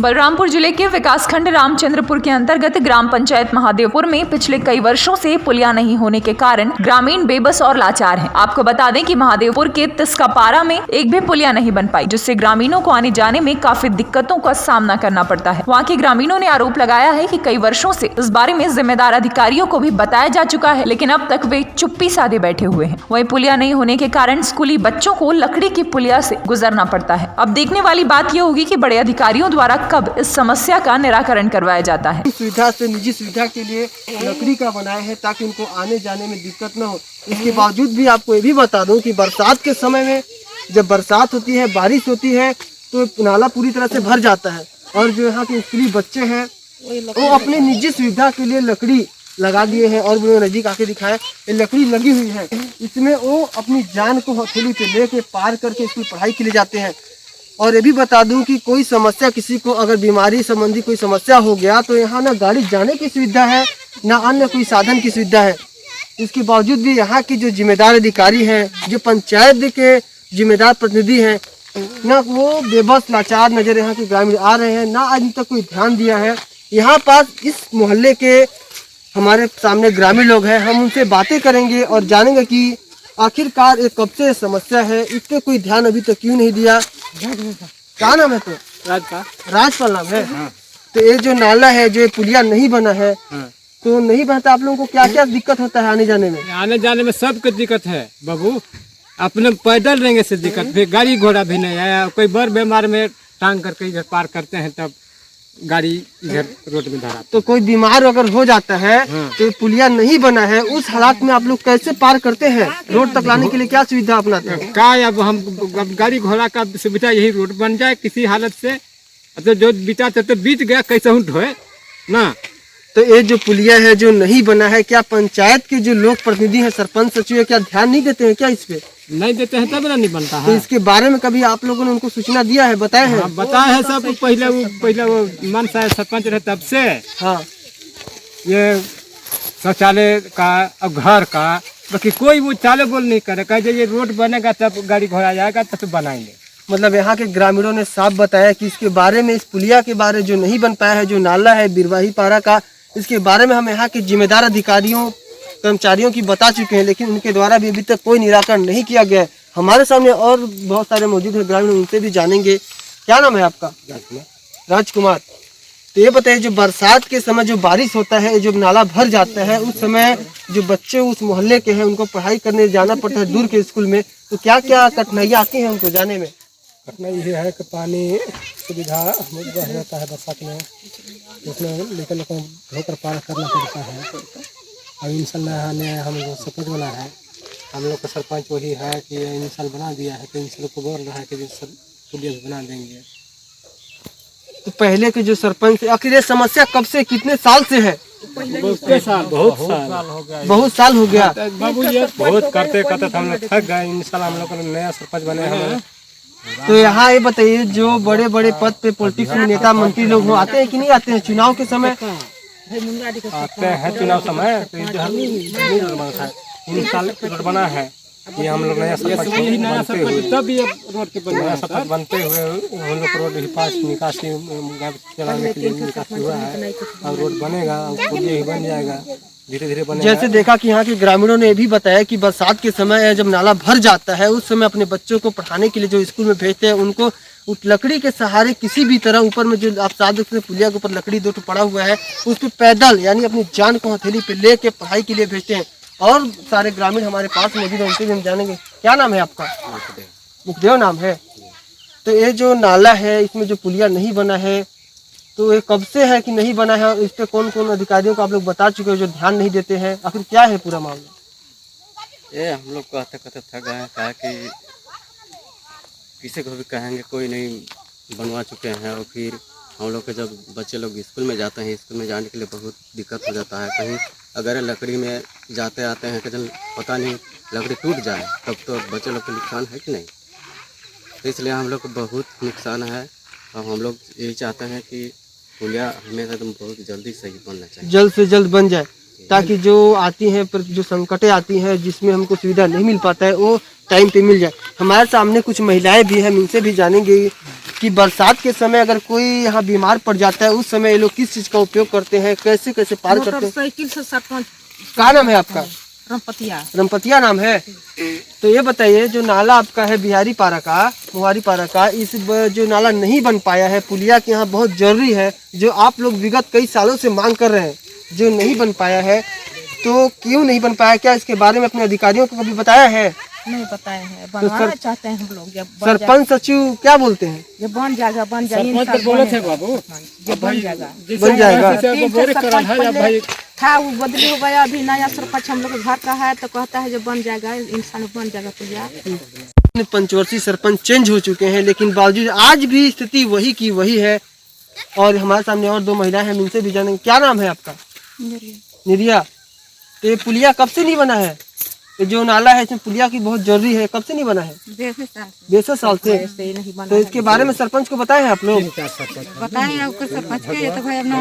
बलरामपुर जिले के विकासखंड रामचंद्रपुर के अंतर्गत ग्राम पंचायत महादेवपुर में पिछले कई वर्षों से पुलिया नहीं होने के कारण ग्रामीण बेबस और लाचार हैं। आपको बता दें कि महादेवपुर के तिस्कापारा में एक भी पुलिया नहीं बन पाई, जिससे ग्रामीणों को आने जाने में काफी दिक्कतों का सामना करना पड़ता है। वहाँ के ग्रामीणों ने आरोप लगाया है कि कई वर्षों से इस बारे में जिम्मेदार अधिकारियों को भी बताया जा चुका है, लेकिन अब तक वे चुप्पी साधे बैठे हुए हैं। वहीं पुलिया नहीं होने के कारण स्कूली बच्चों को लकड़ी की पुलिया से गुजरना पड़ता है। अब देखने वाली बात यह होगी कि बड़े अधिकारियों द्वारा कब इस समस्या का निराकरण करवाया जाता है। सुविधा से निजी सुविधा के लिए लकड़ी का बनाए हैं ताकि उनको आने जाने में दिक्कत न हो। इसके बावजूद भी आपको ये भी बता दूं कि बरसात के समय में जब बरसात होती है, बारिश होती है, तो नाला पूरी तरह से भर जाता है और जो यहाँ के स्कूली बच्चे हैं वो अपनी निजी सुविधा के लिए लकड़ी लगा दिए हैं। और वो नजदीक आके दिखाया, ये लकड़ी लगी हुई है, इसमें वो अपनी जान को हथेली पे लेके पार करके स्कूल पढ़ाई के लिए जाते हैं। और ये भी बता दूं कि कोई समस्या, किसी को अगर बीमारी संबंधी कोई समस्या हो गया तो यहाँ ना गाड़ी जाने की सुविधा है, ना अन्य कोई साधन की सुविधा है। इसके बावजूद भी यहाँ के जो जिम्मेदार अधिकारी हैं, जो पंचायत के जिम्मेदार प्रतिनिधि हैं, ना वो बेबस लाचार नजर यहाँ के ग्रामीण आ रहे हैं, ना आज तक कोई ध्यान दिया है। यहाँ पास इस मोहल्ले के हमारे सामने ग्रामीण लोग हैं, हम उनसे बातें करेंगे और जानेंगे कि आखिरकार ये कब से समस्या है, इस पे कोई ध्यान अभी तक क्यों नहीं दिया। क्या नाम है? तो राजपाल नाम है। हाँ। तो ये जो नाला है, जो पुलिया नहीं बना है, तो नहीं बनता, आप लोगों को क्या क्या दिक्कत होता है आने जाने में? आने जाने में सब कुछ दिक्कत है बाबू। अपने पैदल रहेंगे से दिक्कत, फिर गाड़ी घोड़ा भी नहीं आया। कोई बड़ बीमार में टांग करके इधर पार करते हैं तब गाड़ी इधर रोड में धरा। तो कोई बीमार अगर हो जाता है तो पुलिया नहीं बना है, उस हालात में आप लोग कैसे पार करते हैं? रोड तक लाने के लिए क्या सुविधा अपनाते हैं? क्या अब हम अब गाड़ी घोड़ा का सुविधा यही रोड बन जाए किसी हालत से, तो जो बीता तो बीत गया, कैसे ढोए ना। तो ये जो पुलिया है जो नहीं बना है, क्या पंचायत के जो लोग प्रतिनिधि हैं, सरपंच सचिव है, क्या ध्यान नहीं देते हैं क्या इस पे? नहीं देते हैं तब ना नहीं बनता है। तो इसके बारे में कभी आप लोगों ने उनको सूचना दिया है, बताया है? हाँ, बताया है सब। पहले वो मन साहब सरपंच रहे तब से। हाँ, ये शौचालय का और घर का बाकी कोई वो चाले बोल नहीं करे, कहे ये रोड बनेगा तब गाड़ी घोड़ा जाएगा तब बनाएंगे। मतलब यहाँ के ग्रामीणों ने साफ बताया कि इसके बारे में, इस पुलिया के बारे जो नहीं बन पाया है, जो नाला है बिरवाही पारा का, इसके बारे में हम यहाँ के जिम्मेदार अधिकारियों, कर्मचारियों की बता चुके हैं, लेकिन उनके द्वारा भी अभी तक कोई निराकरण नहीं किया गया है। हमारे सामने और बहुत सारे मौजूद हैं ग्रामीण, उनसे भी जानेंगे। क्या नाम है आपका? राजकुमार। तो ये बताइए, जो बरसात के समय जो बारिश होता है, जो नाला भर जाता है, उस समय जो बच्चे उस मोहल्ले के हैं उनको पढ़ाई करने जाना पड़ता है दूर के स्कूल में, तो क्या क्या कठिनाइयाँ आती हैं उनको जाने में? कठिनाई ये है कि पानी सुविधा बढ़ जाता है बरसात में, उसमें लेकर लोगों को धोकर पार करना पड़ता है। अब इंशाल्लाह ने हम लोग सरपंच बना है, हम लोग का सरपंच वही है कि इंसान बना दिया है, तो इंसान को बोल रहा है कि सब पुलिया बना देंगे। तो पहले के जो सरपंच, आखिर ये समस्या कब से, कितने साल से है? बहुत साल हो गया। बहुत साल हो गया बाबू। ये बहुत करते करते हम लोग थक गए। इंशाल्लाह हम लोग को नया सरपंच बने हैं। तो यहाँ ये बताइए, जो बड़े बड़े पद पे पॉलिटिक्स में नेता मंत्री लोग हो, आते हैं कि नहीं आते हैं चुनाव के समय? आते हैं चुनाव समय, तो इन साल रोड बना है कि हम लोग नया सरपंच बनते हुए, तब ये रोड के नया सरपंच बनते हुए हम लोग रोड ही पास निकासी चलाने के लिए निकासी हुआ है। और रोड बनेगा, पुलिया ही बन जाएगा, धीरे धीरे बनेगा। जैसे देखा कि यहाँ के ग्रामीणों ने भी बताया कि बरसात के समय जब नाला भर जाता है, उस समय अपने बच्चों को पढ़ाने के लिए जो स्कूल में भेजते हैं, उनको उस लकड़ी के सहारे किसी भी तरह, ऊपर में जो आप साथ देखते हैं पुलिया के ऊपर लकड़ी 2 पड़ा हुआ है, उस पर पैदल यानी अपनी जान को हथेली पे लेके पढ़ाई के लिए भेजते हैं। और सारे ग्रामीण हमारे पास मौजूद हैं, उनसे भी हम जानेंगे। क्या नाम है आपका? मुखदेव नाम है। तो ये जो नाला है, इसमें जो पुलिया नहीं बना है, तो ये कब से है कि नहीं बना है? इस पे कौन कौन अधिकारियों को आप लोग बता चुके हो जो ध्यान नहीं देते हैं? आखिर क्या है पूरा मामला? ये हम लोग कहते कहते थक गए हैं, कहा कि किसी को भी कहेंगे कोई नहीं बनवा चुके हैं। और फिर हम लोग के जब बच्चे लोग स्कूल में जाते हैं, स्कूल में जाने के लिए बहुत दिक्कत हो जाता है। कहीं अगर लकड़ी में जाते आते हैं, कहीं पता नहीं लकड़ी टूट जाए तब तो बच्चे लोग को नुकसान है कि नहीं। तो इसलिए हम लोग को बहुत नुकसान है। और हम लोग यही चाहते हैं कि पुलिया हमें एकदम बहुत जल्दी सही बनना चाहिए, जल्द से जल्द बन जाए, ताकि जो आती हैं जो संकटें आती हैं, जिसमें हमको सुविधा नहीं मिल पाता है, वो टाइम पे मिल जाए। हमारे सामने कुछ महिलाएं भी हैं, हम इनसे भी जानेंगे कि बरसात के समय अगर कोई यहाँ बीमार पड़ जाता है उस समय ये लोग किस चीज का उपयोग करते हैं, कैसे कैसे पार करते हैं? मोटरसाइकिल से सरपंच क्या नाम है आपका? रमपतिया। रमपतिया नाम है। तो ये बताइए, जो नाला आपका है बिहारी पारा का, मुहारी पारा का, जो नाला नहीं बन पाया है, पुलिया के यहाँ बहुत जरूरी है, जो आप लोग विगत कई सालों से मांग कर रहे हैं, जो नहीं बन पाया है, तो क्यों नहीं बन पाया? क्या इसके बारे में अपने अधिकारियों को कभी बताया है? नहीं बताए हैं, बनवाना चाहते हैं हम लोग। जब सरपंच सचिव क्या बोलते हैं? ये बन जाएगा, बन जाएगा, ये बन जाएगा, बन जाएगा। 3 साल सरपंच पहले था, वो बदली हो गया, अभी नया सरपंच हम लोग घर का है, तो कहता है जो बन जाएगा, इंसान बन जाएगा पुलिया। पंचवर्षीय सरपंच चेंज हो चुके हैं, लेकिन बावजूद आज भी स्थिति वही की वही है। और हमारे सामने और 2 महिलाएं हैं, इनसे भी जानेंगे। क्या नाम है आपका? निरिया। तो ये पुलिया कब से नहीं बना है? ये जो नाला है इसमें पुलिया की बहुत जरूरी है, कब से नहीं बना है? 20 साल से। तो इसके बारे में सरपंच को बताए हैं आप लोग? बताए सरपंच के, तो भाई अपना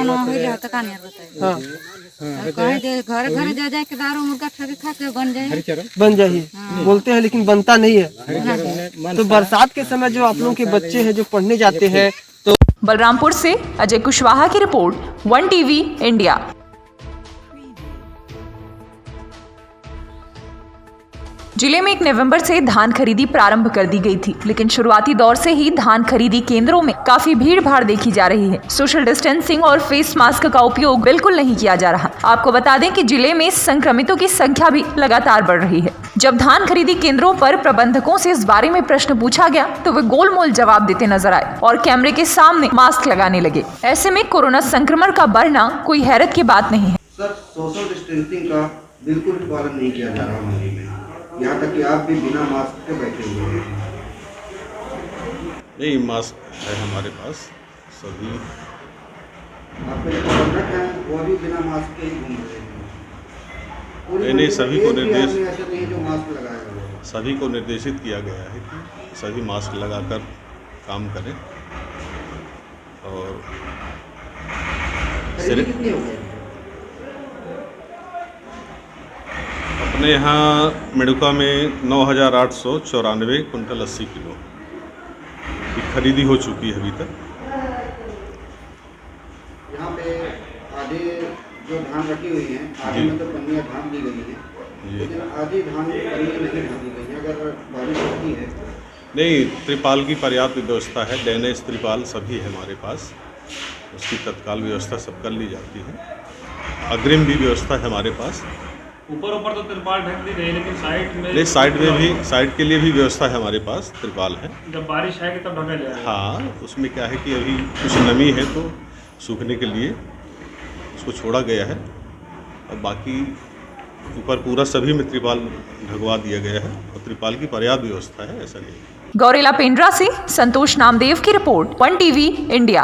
हाँ घर घर जा जाए के दारू मुर्गा खा के बन जाए बोलते हैं, लेकिन बनता नहीं है। तो बरसात के समय जो आप लोगों के बच्चे हैं जो पढ़ने जाते हैं, तो बलरामपुर से अजय कुशवाहा की रिपोर्ट, 1 टीवी इंडिया। जिले में 1 नवंबर से धान खरीदी प्रारंभ कर दी गई थी, लेकिन शुरुआती दौर से ही धान खरीदी केंद्रों में काफी भीड़ भाड़ देखी जा रही है। सोशल डिस्टेंसिंग और फेस मास्क का उपयोग बिल्कुल नहीं किया जा रहा। आपको बता दें कि जिले में संक्रमितों की संख्या भी लगातार बढ़ रही है। जब धान खरीदी केंद्रों पर प्रबंधकों से इस बारे में प्रश्न पूछा गया तो वे गोलमोल जवाब देते नजर आए और कैमरे के सामने मास्क लगाने लगे। ऐसे में कोरोना संक्रमण का बढ़ना कोई हैरत की बात नहीं है। सर, सोशल डिस्टेंसिंग का बिल्कुल भी पालन नहीं किया जा रहा मंडी में, यहाँ तक कि आप भी बिना मास्क के बैठे हुए हैं। नहीं, मास्क है हमारे पास सभी। आपके जो प्रबंधक हैं वो भी बिना मास्क के ही घूम रहे हैं। नहीं, सभी को निर्देश ऐसे नहीं जो मास्क लगाया हुआ है। सभी को निर्देशित किया गया है कि सभी मास्क लगाकर काम करें। और खरीदी कितनी हो गई? अपने यहाँ मिडुका में 9,894 कुंटल 80 किलो की खरीदी हो चुकी है अभी तक। यहाँ पे आधे जो धान रखी हुई हैं, आधे में तो पन्नियाँ ढाँप दी गई हैं, लेकिन आधी धान पन्नी नहीं ढाँपी गई है। अगर बारिश होती है नहीं, त्रिपाल की पर्याप्त व्यवस्था है, डैनेज त्रिपाल सभी है हमारे पास, उसकी तत्काल व्यवस्था सब कर ली जाती है। अग्रिम भी व्यवस्था है हमारे पास। ऊपर तो त्रिपाल ढक दी गई, लेकिन साइड में नहीं, साइड के लिए भी व्यवस्था है हमारे पास, त्रिपाल है। जब बारिश आएगी तब ढका जाएगा। हाँ, उसमें क्या है कि अभी कुछ नमी है तो सूखने के लिए उसको छोड़ा गया है, और बाकी ऊपर पूरा सभी में त्रिपाल ढकवा दिया गया है और त्रिपाल की पर्याप्त व्यवस्था है, ऐसा नहीं। गौरेला पेंड्रा से संतोष नामदेव की रिपोर्ट, 1 टीवी इंडिया।